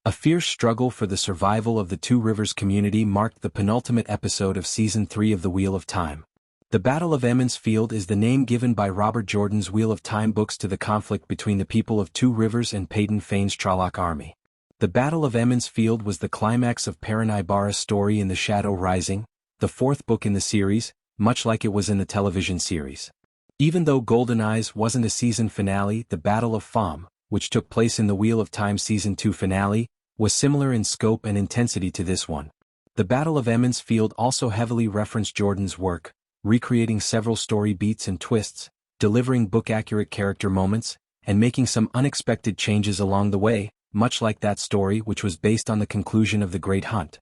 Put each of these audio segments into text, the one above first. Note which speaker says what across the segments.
Speaker 1: A fierce struggle for the survival of the Two Rivers community marked the penultimate episode of Season 3 of The Wheel of Time. The Battle of Emond's Field is the name given by Robert Jordan's Wheel of Time books to the conflict between the people of Two Rivers and Peyton Fane's Trolloc army. The Battle of Emond's Field was the climax of Perrin Ibarra's story in The Shadow Rising, the fourth book in the series, much like it was in the television series. Even though Golden Eyes wasn't a season finale, the Battle of Fam, which took place in the Wheel of Time Season 2 finale, was similar in scope and intensity to this one. The Battle of Emond's Field also heavily referenced Jordan's work, recreating several story beats and twists, delivering book-accurate character moments, and making some unexpected changes along the way, much like that story which was based on the conclusion of The Great Hunt.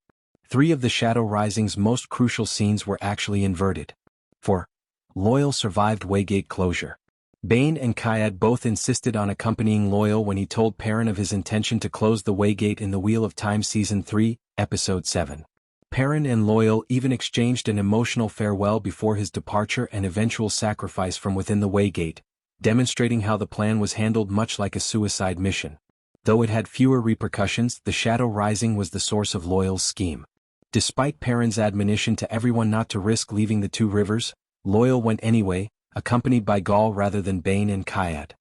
Speaker 1: 3 of The Shadow Rising's most crucial scenes were actually inverted. 4. Loial survived Waygate closure. Bain and Kayad both insisted on accompanying Loial when he told Perrin of his intention to close the Waygate in The Wheel of Time Season 3, Episode 7. Perrin and Loial even exchanged an emotional farewell before his departure and eventual sacrifice from within the Waygate, demonstrating how the plan was handled much like a suicide mission. Though it had fewer repercussions, The Shadow Rising was the source of Loial's scheme. Despite Perrin's admonition to everyone not to risk leaving the Two Rivers, Loial went anyway, accompanied by Gaul rather than Bain and Kayad.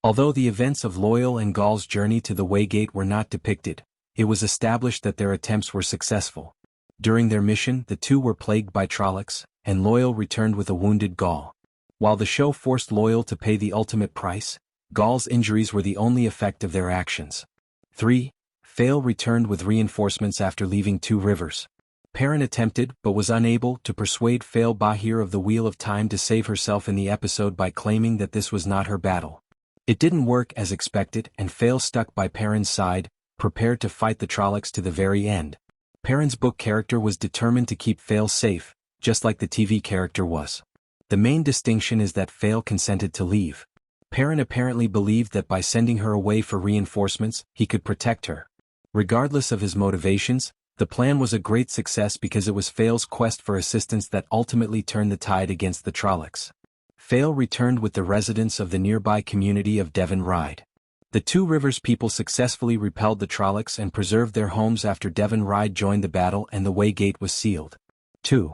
Speaker 1: Although the events of Loial and Gaul's journey to the Waygate were not depicted, it was established that their attempts were successful. During their mission, the two were plagued by Trollocs, and Loial returned with a wounded Gaul. While the show forced Loial to pay the ultimate price, Gaul's injuries were the only effect of their actions. 3. Fail returned with reinforcements after leaving Two Rivers. Perrin attempted, but was unable, to persuade Fail Bahir of the Wheel of Time to save herself in the episode by claiming that this was not her battle. It didn't work as expected, and Fail stuck by Perrin's side, prepared to fight the Trollocs to the very end. Perrin's book character was determined to keep Fail safe, just like the TV character was. The main distinction is that Fail consented to leave. Perrin apparently believed that by sending her away for reinforcements, he could protect her. Regardless of his motivations, the plan was a great success because it was Fail's quest for assistance that ultimately turned the tide against the Trollocs. Fail returned with the residents of the nearby community of Devon Ride. The Two Rivers people successfully repelled the Trollocs and preserved their homes after Devon Ride joined the battle and the Waygate was sealed. 2.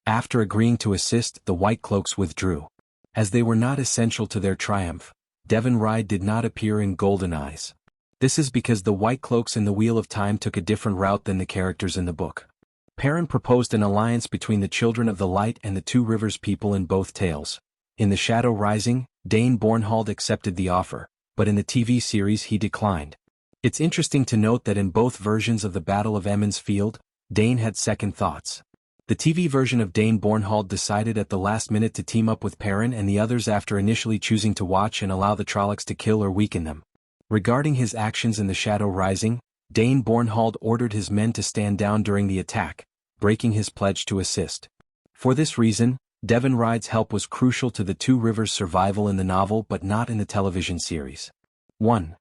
Speaker 1: After agreeing to assist, the White Cloaks withdrew. As they were not essential to their triumph, Devon Ride did not appear in Golden Eyes. This is because the White Cloaks in the Wheel of Time took a different route than the characters in the book. Perrin proposed an alliance between the Children of the Light and the Two Rivers people in both tales. In The Shadow Rising, Dane Bornhald accepted the offer, but in the TV series he declined. It's interesting to note that in both versions of the Battle of Emond's Field, Dane had second thoughts. The TV version of Dane Bornhald decided at the last minute to team up with Perrin and the others after initially choosing to watch and allow the Trollocs to kill or weaken them. Regarding his actions in The Shadow Rising, Dane Bornhald ordered his men to stand down during the attack, breaking his pledge to assist. For this reason, Devon Ride's help was crucial to the Two Rivers' survival in the novel but not in the television series. 1.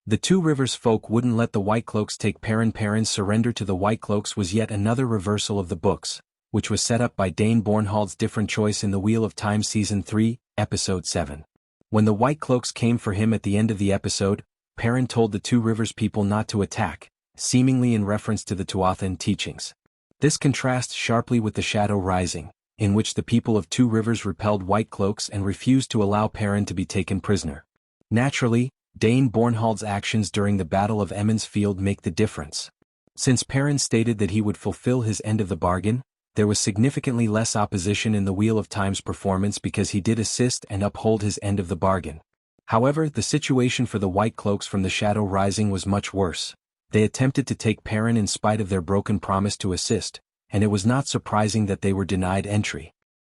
Speaker 1: The Two Rivers folk wouldn't let the White Cloaks take Perrin. Perrin's surrender to the White Cloaks was yet another reversal of the books, which was set up by Dane Bornhald's different choice in The Wheel of Time Season 3, Episode 7. When the White Cloaks came for him at the end of the episode, Perrin told the Two Rivers people not to attack, seemingly in reference to the Tuathan teachings. This contrasts sharply with The Shadow Rising, in which the people of Two Rivers repelled White Cloaks and refused to allow Perrin to be taken prisoner. Naturally, Dane Bornhald's actions during the Battle of Emond's Field make the difference. Since Perrin stated that he would fulfill his end of the bargain, there was significantly less opposition in the Wheel of Time's performance because he did assist and uphold his end of the bargain. However, the situation for the White Cloaks from The Shadow Rising was much worse. They attempted to take Perrin in spite of their broken promise to assist, and it was not surprising that they were denied entry.